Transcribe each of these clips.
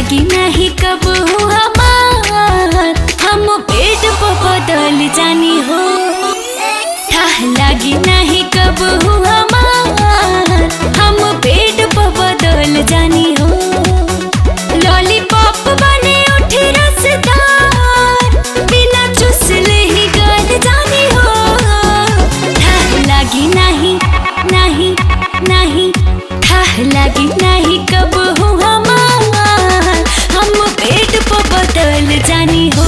लागी नहीं कब हूँ हमार, हम पेट पे बदल जानी हो। ठाह लागी नहीं कब हूँ हमार, हम पेट पे बदल जानी हो। लॉलीपॉप बने उठे रसदार, बिना चुसले ही गल जानी हो। ठाह लागी नहीं नहीं नहीं, ठाह लागी नहीं कब हूँ हमार, हम पेट पे बदल जानी हो।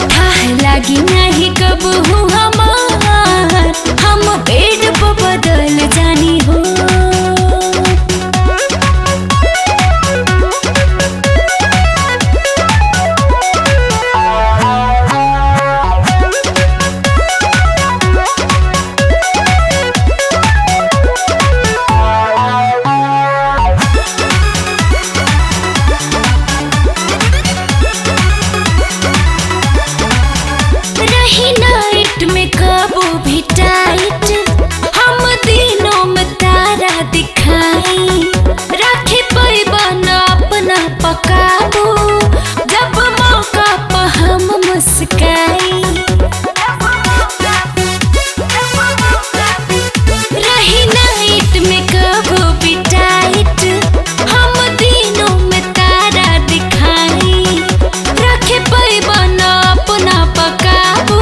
ठाह लागी नहीं कब हूँ हमार, हम पेट पे बदल जानी हो। नाइट में कबो भी टाइट, हम दिनों में तारा दिखाई। रखे पैबा न अपना पकाबो, जब मौका पर हम मुस्काई। रही नाइट में कबो भी टाइट, हम दिनों में तारा दिखाई। रखे पैबा न अपना पकाबो,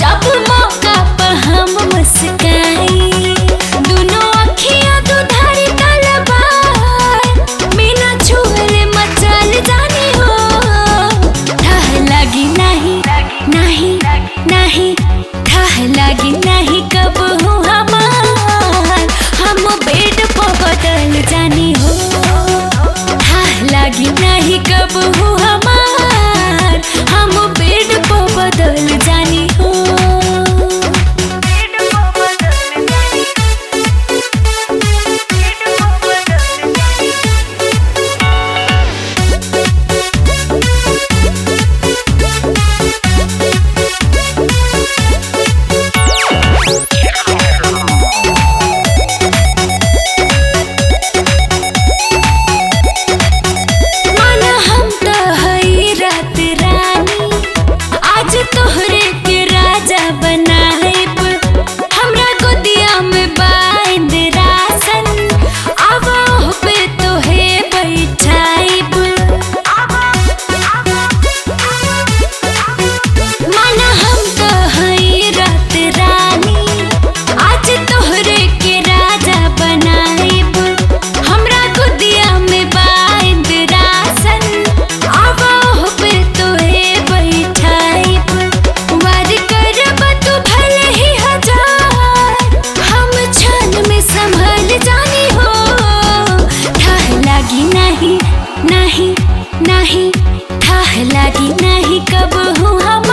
जब मौका पर हम मुस्काई। दोनों अखियां दुधारी तलवार, बिना छुए मचल जानी हो। ठाह लागी नहीं नहीं नहीं, ठाह लागी नहीं कब हूँ हमार, हम बेड पे बदल जानी हो। ठाह लागी नहीं कब हूँ हमार, हम बेड पे बदल जानी हो। तोहरे के राजा बनाइब, हमरा गोदिया में बांध रासन, आवाह पे तोहे बैठाइब। माना हम तो हई रात रानी, आज तोहरे के राजा बनाइब। हमरा गोदिया में बांध रासन, आवाह पे तोहे बैठाइब। वार करब तू भले ही हजार, हम क्षण में संभल जानी हो। ठाह लागी नहीं नहीं नहीं, ठाह लागी नहीं कब हूँ हम